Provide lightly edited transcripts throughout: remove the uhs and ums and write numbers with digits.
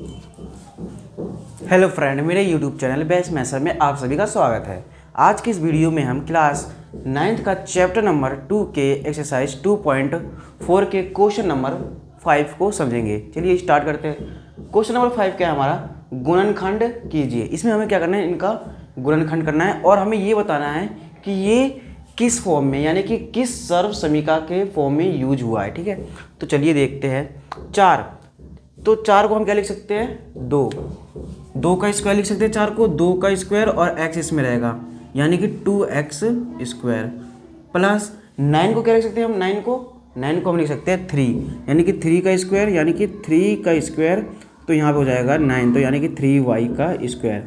Hello friend, मेरे YouTube channel best मैथर में आप सभी का स्वागत है। आज की इस वीडियो में हम क्लास 9th का चैप्टर नंबर 2 के एक्सरसाइज 2.4 के क्वेश्चन नंबर 5 को समझेंगे। चलिए स्टार्ट करते हैं। क्वेश्चन नंबर 5 क्या है हमारा, गुणनखंड कीजिए। इसमें हमें क्या करना है, इनका गुणनखंड करना है और हमें ये बताना है कि ये किस फॉर्म में, यानी कि किस सर्व समीका के फॉर्म में यूज हुआ है। ठीक है, तो चलिए देखते हैं। 4, तो 4 को हम क्या लिख सकते हैं, 2 का स्क्वायर लिख सकते हैं। 4 को 2 का स्क्वायर और x इसमें रहेगा, यानी कि 2x स्क्वायर प्लस 9 को क्या लिख सकते हैं हम, 9 को हम लिख सकते हैं 3, यानी कि 3 का स्क्वायर, यानी कि 3 का स्क्वायर, तो यहाँ पे हो जाएगा 9, तो यानी कि 3y का स्क्वायर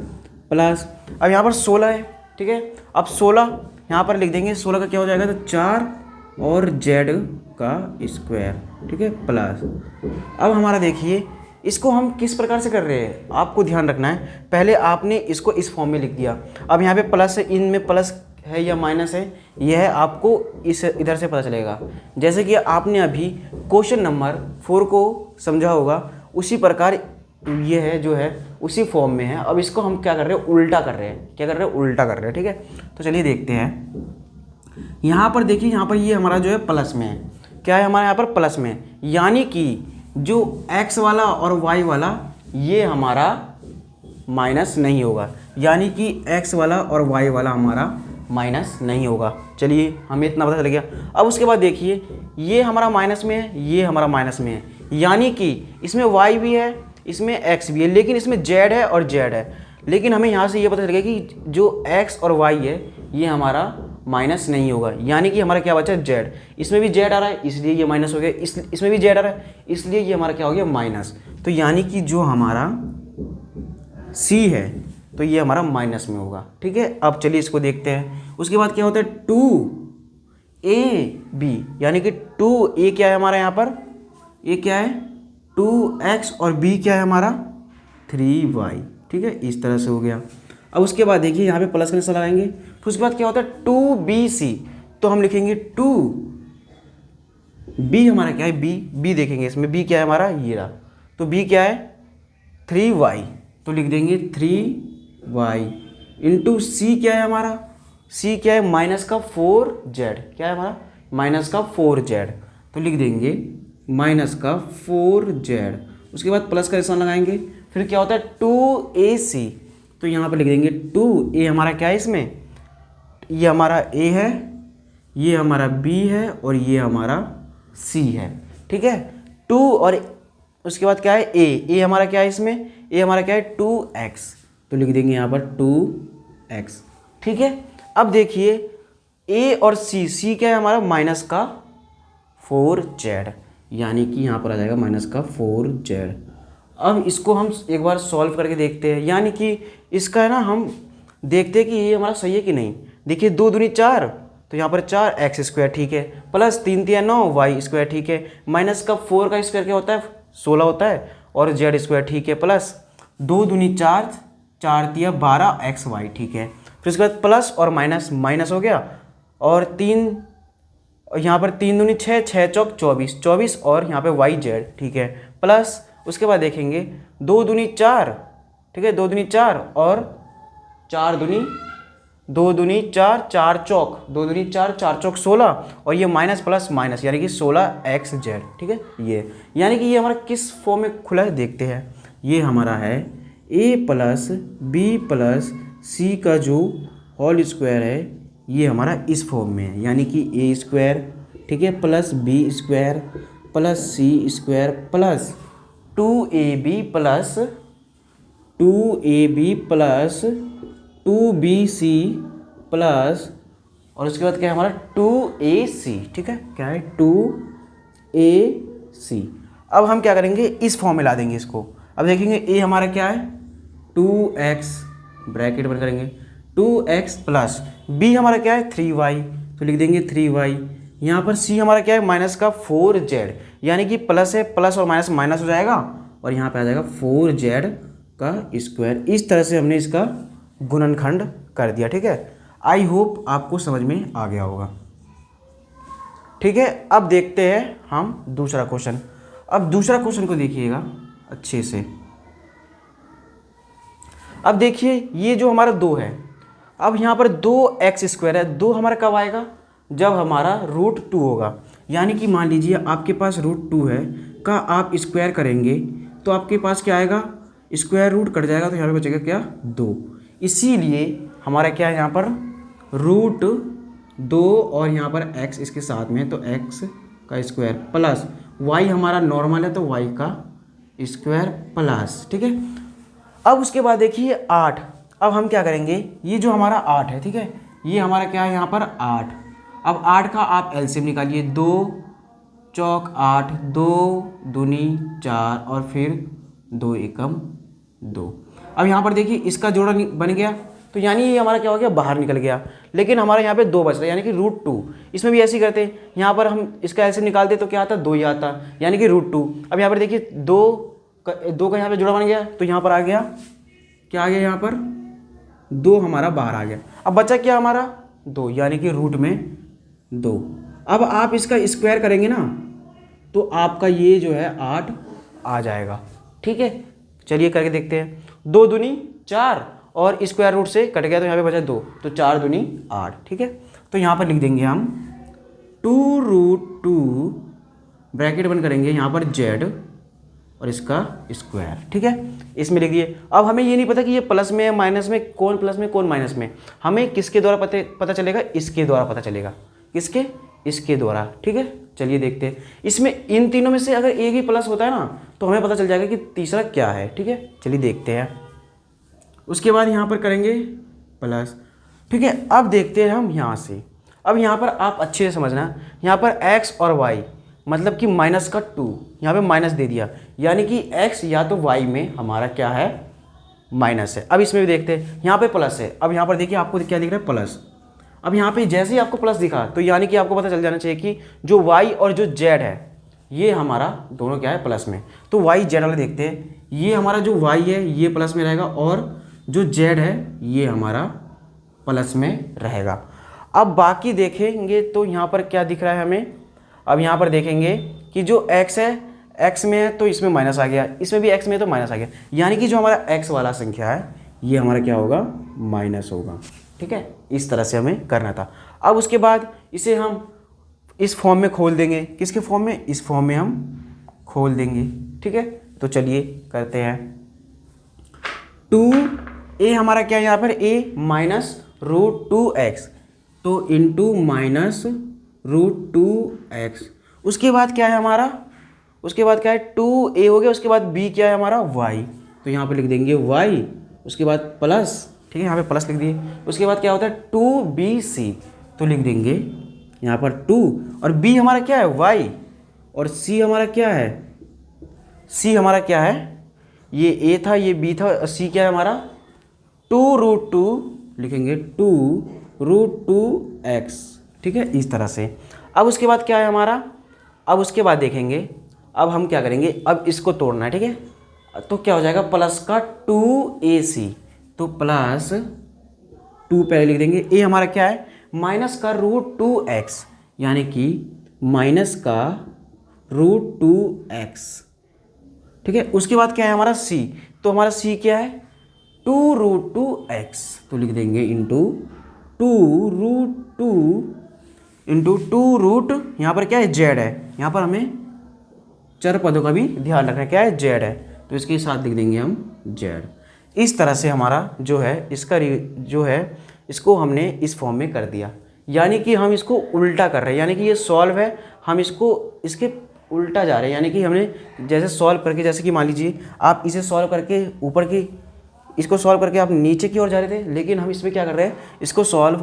प्लस, अब यहाँ पर 16 है। ठीक है, अब 16 यहाँ पर लिख देंगे। 16 का क्या हो जाएगा, तो 4 और z का स्क्वायर। ठीक है, प्लस, अब हमारा देखिए इसको हम किस प्रकार से कर रहे हैं, आपको ध्यान रखना है। पहले आपने इसको इस फॉर्म में लिख दिया, अब यहाँ पे प्लस है, इनमें प्लस है या माइनस है, यह है आपको इस इधर से पता चलेगा। जैसे कि आपने अभी क्वेश्चन नंबर 4 को समझा होगा, उसी प्रकार ये है जो है उसी फॉर्म में है। अब इसको हम क्या कर रहे हैं, उल्टा कर रहे हैं। क्या कर रहे हैं, उल्टा कर रहे हैं। ठीक है, तो चलिए देखते हैं। यहाँ पर देखिए, यहाँ पर ये हमारा जो है प्लस में है। क्या है हमारे यहाँ पर, प्लस में, यानी कि जो x वाला और y वाला ये हमारा माइनस नहीं होगा, यानी कि x वाला और y वाला हमारा माइनस नहीं होगा। चलिए हमें इतना पता चल गया। अब उसके बाद देखिए ये हमारा माइनस में है, ये हमारा माइनस में है, यानी कि इसमें y भी है, इसमें x भी है, लेकिन इसमें z है और z है। लेकिन हमें यहाँ से ये पता चल गया कि जो x और y है ये हमारा माइनस नहीं होगा, यानी कि हमारा क्या बचा, z। इसमें भी z आ रहा है इसलिए ये माइनस हो गया, इसमें भी z आ रहा है इसलिए ये हमारा क्या हो गया, माइनस। तो यानी कि जो हमारा c है तो ये हमारा माइनस में होगा। ठीक है, अब चलिए इसको देखते हैं। उसके बाद क्या होता है, 2ab, यानी कि 2a क्या है हमारा यहाँ पर, a क्या है 2x और b क्या है हमारा 3y। ठीक है, इस तरह से हो गया। अब उसके बाद देखिए यहाँ पे प्लस का निशान लगाएंगे, फिर उसके बाद क्या होता है 2bc, तो हम लिखेंगे 2b हमारा क्या है, b देखेंगे इसमें b क्या है हमारा, ये रहा, तो b क्या है 3y, तो लिख देंगे 3y इंटू c क्या है हमारा, c क्या है माइनस का 4z, क्या है हमारा माइनस का 4z, तो लिख देंगे माइनस का 4z। उसके बाद प्लस का निशान लगाएंगे, फिर क्या होता है 2ac, तो यहाँ पर लिख देंगे 2a हमारा क्या है, इसमें ये हमारा a है, ये हमारा b है और ये हमारा c है। ठीक है, 2 और उसके बाद क्या है a हमारा क्या है, इसमें a हमारा क्या है 2x, तो लिख देंगे यहाँ पर 2x। ठीक है, अब देखिए a और c क्या है हमारा माइनस का 4z, यानी कि यहाँ पर आ जाएगा माइनस का 4z। अब इसको हम एक बार सॉल्व करके देखते हैं, यानी कि इसका है ना, हम देखते हैं कि ये हमारा सही है कि नहीं। देखिए 2 दूनी 4, तो यहाँ पर 4x स्क्वायर, ठीक है, प्लस 3 तिया 9 y स्क्वायर, ठीक है, माइनस का 4 का स्क्वायर क्या होता है 16 होता है, और z स्क्वायर, ठीक है, प्लस 2 दूनी 4, 4 तिया 12 xy, ठीक है, फिर उसके बाद प्लस और माइनस माइनस हो गया, और 3 यहाँ पर 3 दूनी 6, 6 चौक 24, 24 और यहाँ पे yz, ठीक है, प्लस उसके बाद देखेंगे 2 दूनी 4, ठीक है, 2 दूनी 4 और 4 दूनी 2 दूनी 4, 4 चौक 2 दूनी 4, 4 चौक 16, और ये माइनस प्लस माइनस, यानी कि 16xz। ठीक है, ये यानी कि ये हमारा किस फॉर्म में खुला है देखते हैं। ये हमारा है a plus b plus c का जो होल स्क्वायर है, ये हमारा इस फॉर्म में है, यानी कि a स्क्वायर, ठीक है, plus b square plus c square plus 2ab plus 2bc plus, और उसके बाद क्या है हमारा 2ac। ठीक है, क्या है 2ac। अब हम क्या करेंगे, इस फॉर्म में ला देंगे इसको। अब देखेंगे a हमारा क्या है 2x, ब्रैकेट बंद करेंगे, 2x प्लस b हमारा क्या है 3y, तो लिख देंगे 3y। यहाँ पर c हमारा क्या है माइनस का 4z, यानी कि प्लस है, प्लस और माइनस माइनस हो जाएगा, और यहाँ पे आ जाएगा 4z का स्क्वायर। इस तरह से हमने इसका गुणनखंड कर दिया। ठीक है, आई होप आपको समझ में आ गया होगा। ठीक है, अब देखते हैं हम दूसरा क्वेश्चन। अब दूसरा क्वेश्चन को देखिएगा अच्छे से। अब देखिए ये जो हमारा 2 है, अब यहाँ पर 2x² है, 2 हमारा कब आएगा, जब हमारा √2 होगा। यानी कि मान लीजिए आपके पास √2 है का आप स्क्वायर करेंगे तो आपके पास क्या आएगा, स्क्वायर रूट कट जाएगा तो यहाँ पे बचेगा क्या, 2। इसीलिए हमारा क्या है यहाँ पर √2 और यहाँ पर x इसके साथ में, तो x का स्क्वायर प्लस y हमारा नॉर्मल है तो y का स्क्वायर प्लस, ठीक है। अब उसके बाद देखिए 8, अब हम क्या करेंगे, ये जो हमारा 8 है, ठीक है, ये हमारा क्या है यहाँ पर 8। अब 8 का आप एलसीएम निकालिए, 2 चौक 8, 2 दूनी 4 और फिर 2 एकम 2। अब यहाँ पर देखिए इसका जोड़ा बन गया, तो यानी ये हमारा क्या हो गया, बाहर निकल गया। लेकिन हमारा यहाँ पे 2 बच रहा है यानी कि √2। इसमें भी ऐसे ही करते हैं, यहाँ पर हम इसका एलसीएम निकालते तो क्या आता, 2 ही आता, यानी कि √2। अब यहाँ पर देखिए 2 का यहाँ पे जोड़ा बन गया, तो यहाँ पर आ गया क्या, आ गया यहाँ पर 2 हमारा बाहर आ गया। अब बचा क्या हमारा 2, यानी कि रूट में 2। अब आप इसका स्क्वायर करेंगे ना तो आपका ये जो है 8 आ जाएगा, ठीक है। चलिए करके देखते हैं, 2 दूनी 4 और स्क्वायर रूट से कट गया तो यहाँ पे बचा 2, तो 4 दूनी 8, ठीक है। तो यहाँ पर लिख देंगे हम 2√2 ब्रैकेट बंद करेंगे यहाँ पर z और इसका स्क्वायर, ठीक है, इसमें लिख दिए। अब हमें ये नहीं पता कि ये प्लस में है माइनस में, कौन प्लस में कौन माइनस में, हमें किसके द्वारा पता चलेगा, इसके द्वारा पता चलेगा, किसके, इसके द्वारा, ठीक है। चलिए देखते हैं, इसमें इन तीनों में से अगर एक ही प्लस होता है ना तो हमें पता चल जाएगा कि तीसरा क्या है, ठीक है। चलिए देखते हैं, उसके बाद यहाँ पर करेंगे प्लस, ठीक है। अब देखते हैं हम यहाँ से, अब यहाँ पर आप अच्छे से समझना, यहाँ पर x और y मतलब कि माइनस का 2, यहाँ पे माइनस दे दिया, यानी कि x या तो y में हमारा क्या है, माइनस है। अब इसमें भी देखते हैं, यहाँ पे प्लस है। अब यहाँ पर देखिए आपको क्या दिख रहा है, प्लस। अब यहाँ पे जैसे ही आपको प्लस दिखा तो यानी कि आपको पता चल जाना चाहिए कि जो y और जो z है ये हमारा दोनों क्या है, प्लस में। तो y z वाले देखते हैं, ये हमारा जो y है ये प्लस में रहेगा और जो z है ये हमारा प्लस में रहेगा। अब बाकी देखेंगे तो यहाँ पर क्या दिख रहा है हमें, अब यहाँ पर देखेंगे कि जो x है, x में है तो इसमें माइनस आ गया, इसमें भी x में है तो माइनस आ गया, यानी कि जो हमारा x वाला संख्या है ये हमारा क्या होगा, माइनस होगा, ठीक है। इस तरह से हमें करना था। अब उसके बाद इसे हम इस फॉर्म में खोल देंगे, किसके फॉर्म में, इस फॉर्म में हम खोल देंगे, ठीक है। तो चलिए करते हैं, 2a हमारा क्या है यहाँ पर, a माइनस √2x, तो इंटू माइनस √2x। उसके बाद क्या है हमारा, उसके बाद क्या है 2a हो गया, उसके बाद b क्या है हमारा, y, तो यहाँ पर लिख देंगे y, उसके बाद प्लस, ठीक है, यहाँ पे प्लस लिख दिए। उसके बाद क्या होता है 2bc, तो लिख देंगे यहाँ पर 2 और b हमारा क्या है, y, और c हमारा क्या है, c हमारा क्या है, ये a था ये b था, c क्या है हमारा 2√2, लिखेंगे 2√2x, ठीक है, इस तरह से। अब उसके बाद क्या है हमारा, अब उसके बाद देखेंगे, अब हम क्या करेंगे, अब इसको तोड़ना है, ठीक है। तो क्या हो जाएगा, प्लस का 2ac, तो प्लस 2 पहले लिख देंगे, a हमारा क्या है, माइनस का √2x, यानी कि माइनस का √2x, ठीक है। उसके बाद क्या है हमारा c, तो हमारा c क्या है 2√2x, तो लिख देंगे इंटू 2√2 इंटू 2 यहाँ पर क्या है, z है, यहाँ पर हमें चर पदों का भी ध्यान रखना है, क्या है, z है, तो इसके साथ लिख देंगे हम z। इस तरह से हमारा जो है इसका जो है इसको हमने इस फॉर्म में कर दिया, यानी कि हम इसको उल्टा कर रहे हैं, यानी कि ये सॉल्व है, हम इसको इसके उल्टा जा रहे हैं, यानी कि हमने जैसे सॉल्व करके, जैसे कि मान लीजिए आप इसे सॉल्व करके ऊपर की, इसको सॉल्व करके आप नीचे की ओर जा रहे थे, लेकिन हम इसमें क्या कर रहे हैं, इसको सॉल्व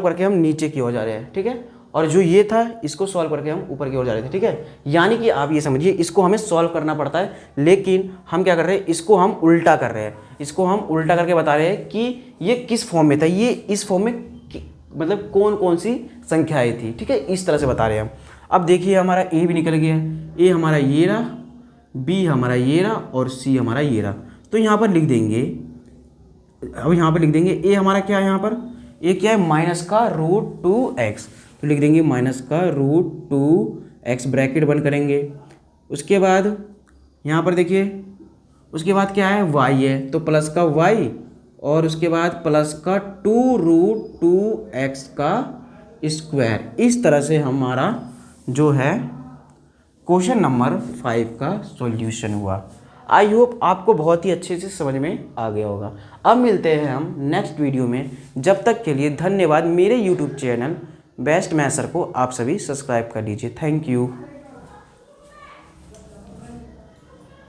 करके हम नीचे की ओर जा रहे हैं, ठीक है। और जो ये था इसको सॉल्व करके हम ऊपर की ओर जा रहे थे, ठीक है। यानी कि आप ये समझिए इसको हमें सॉल्व करना पड़ता है, लेकिन हम क्या कर रहे हैं, इसको हम उल्टा कर रहे हैं, इसको हम उल्टा करके बता रहे हैं कि ये किस फॉर्म में था, ये इस फॉर्म में मतलब कौन कौन सी संख्याएं थी, ठीक है, इस तरह से बता रहे हैं हम। अब देखिए हमारा ए भी निकल गया, ए हमारा ये रहा, बी हमारा ये रहा और सी हमारा ये रहा। तो यहाँ पर लिख देंगे, अब यहाँ पर लिख देंगे ए हमारा क्या है, यहाँ पर ए क्या है, माइनस का √2x, तो लिख देंगे माइनस का √2x, ब्रैकेट बंद करेंगे। उसके बाद यहाँ पर देखिए, उसके बाद क्या है y है, तो प्लस का y और उसके बाद प्लस का 2√2x का स्क्वायर। इस तरह से हमारा जो है क्वेश्चन नंबर 5 का सॉल्यूशन हुआ। आई होप आपको बहुत ही अच्छे से समझ में आ गया होगा। अब मिलते हैं हम नेक्स्ट वीडियो में, जब तक के लिए धन्यवाद। मेरे यूट्यूब चैनल बेस्ट मैथर को आप सभी सब्सक्राइब कर लीजिए। Thank you.